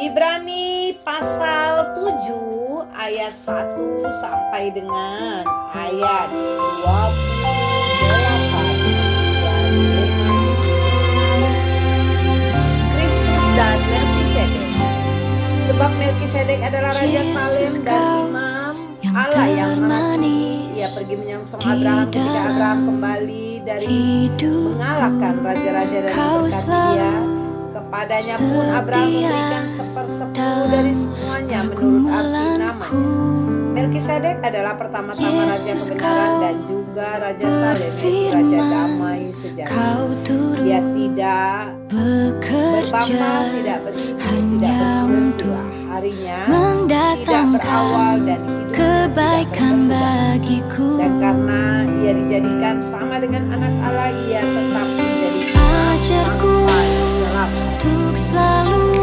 Ibrani pasal 7 ayat 1 sampai dengan ayat 28. Kristus dan Melkisedek. Sebab Melkisedek adalah Raja Salem dan Imam Allah yang menghakimi. Ia pergi menyongsong Abraham ketika Abraham kembali dari mengalahkan raja-raja dan memberkati dia. Kepadanya pun Abraham memberikan 1/10 dari semuanya menurut arti namanya. Melkisedek adalah pertama-tama raja kebenaran dan juga Raja Salem, yaitu Raja damai sejati. Dia tidak berbapa, tidak berhenti, tidak bersila-sila. Harinya tidak berawal dan hidupnya kebaikan bagiku. Dan karena ia dijadikan sama dengan anak Allah, ia tetap menjadi Ajarku untuk selalu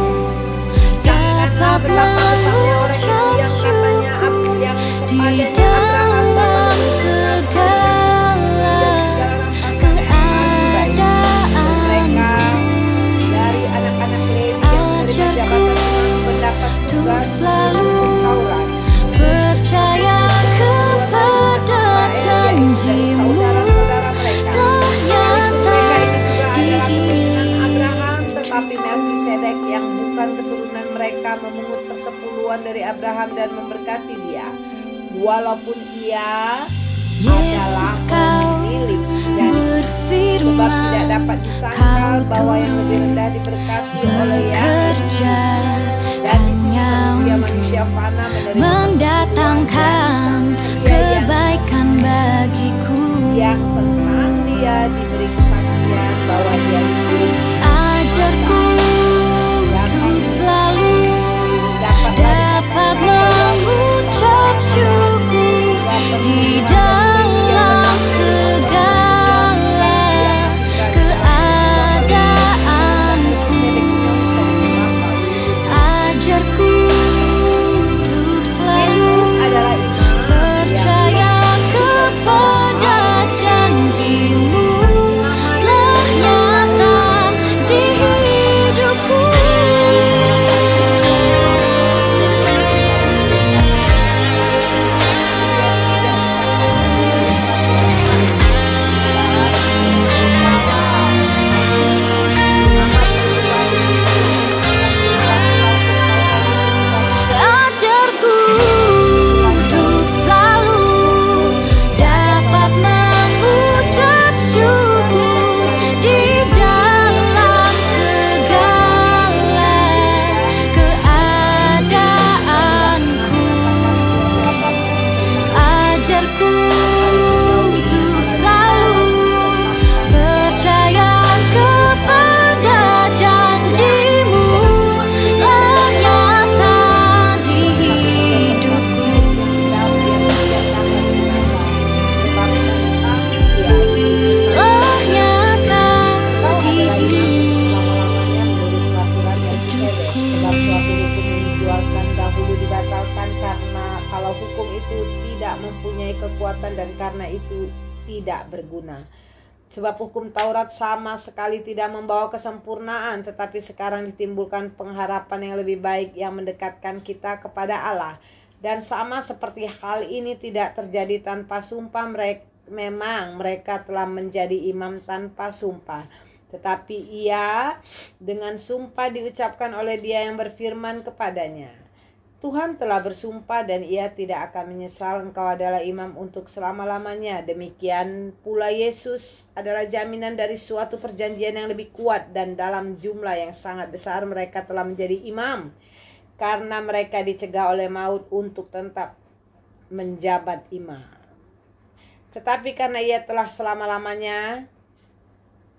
Janganlah dapat betapa besarnya orang itu mengucap yang katanya syukur yang di kepadanya Abraham dalam segala keadaanku. dari anak-anak Lewi yang menerima jabatan imam mendapat tugas selalu Taurat. percaya kepada janjimu telah nyata di Abraham, tetapi Melkisedek yang bukan keturunan mereka memungut persepuluhan dari Abraham dan memberkati dia, walaupun ia Yesus kau milik janji. Sebab tidak berfirman dapat disangkal bahwa yang lebih rendah diberkati oleh yang bekerja dan di sini hanya manusia fana menerima mendatangkan kebaikan bagiku. yang tentang dia diberi kesaksian bahwa dia hidup. Ajarku untuk selalu dapat mengucap syukur di dalam segala keadaanku. Ajarku untuk selalu Adalah imam percaya kepada janjimu telah nyata di hidupku. Ajarku untuk selalu dapat mengucap syukur di dalam segala keadaanku. Ajarku untuk selalu percaya kepada janjimu telah nyata di hidupku. Telah nyata di Sebab suatu hukum yang dijualkan dahulu dibatalkan karena kalau hukum itu tidak mempunyai kekuatan dan karena itu tidak berguna. Sebab hukum Taurat sama sekali tidak membawa kesempurnaan, tetapi sekarang ditimbulkan pengharapan yang lebih baik yang mendekatkan kita kepada Allah. Dan sama seperti hal ini tidak terjadi tanpa sumpah, memang mereka telah menjadi imam tanpa sumpah. Tetapi ia dengan sumpah diucapkan oleh dia yang berfirman kepadanya, Tuhan telah bersumpah dan ia tidak akan menyesal, engkau adalah imam untuk selama-lamanya. Demikian pula Yesus adalah jaminan dari suatu perjanjian yang lebih kuat, dan dalam jumlah yang sangat besar mereka telah menjadi imam karena mereka dicegah oleh maut untuk tetap menjabat imam. Tetapi karena ia telah selama-lamanya,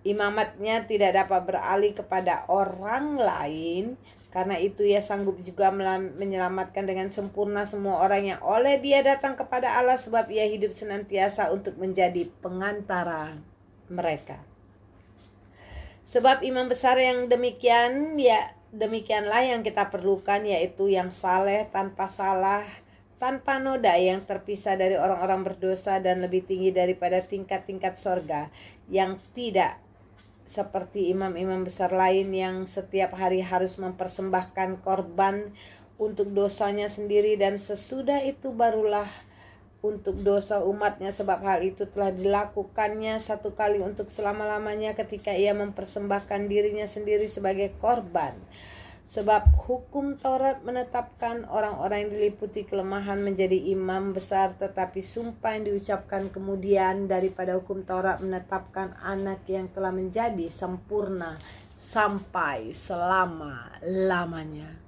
imamatnya tidak dapat beralih kepada orang lain. Karena itu ia sanggup juga menyelamatkan dengan sempurna semua orang yang oleh dia datang kepada Allah, sebab ia hidup senantiasa untuk menjadi pengantara mereka. Sebab imam besar yang demikian, ya demikianlah yang kita perlukan, yaitu yang saleh, tanpa salah, tanpa noda, yang terpisah dari orang-orang berdosa dan lebih tinggi daripada tingkat-tingkat sorga, yang tidak seperti imam-imam besar lain yang setiap hari harus mempersembahkan korban untuk dosanya sendiri, dan sesudah itu barulah untuk dosa umatnya, sebab hal itu telah dilakukannya satu kali untuk selama-lamanya ketika ia mempersembahkan dirinya sendiri sebagai korban. Sebab hukum Taurat menetapkan orang-orang yang diliputi kelemahan menjadi imam besar, tetapi sumpah yang diucapkan kemudian daripada hukum Taurat menetapkan anak yang telah menjadi sempurna sampai selama-lamanya.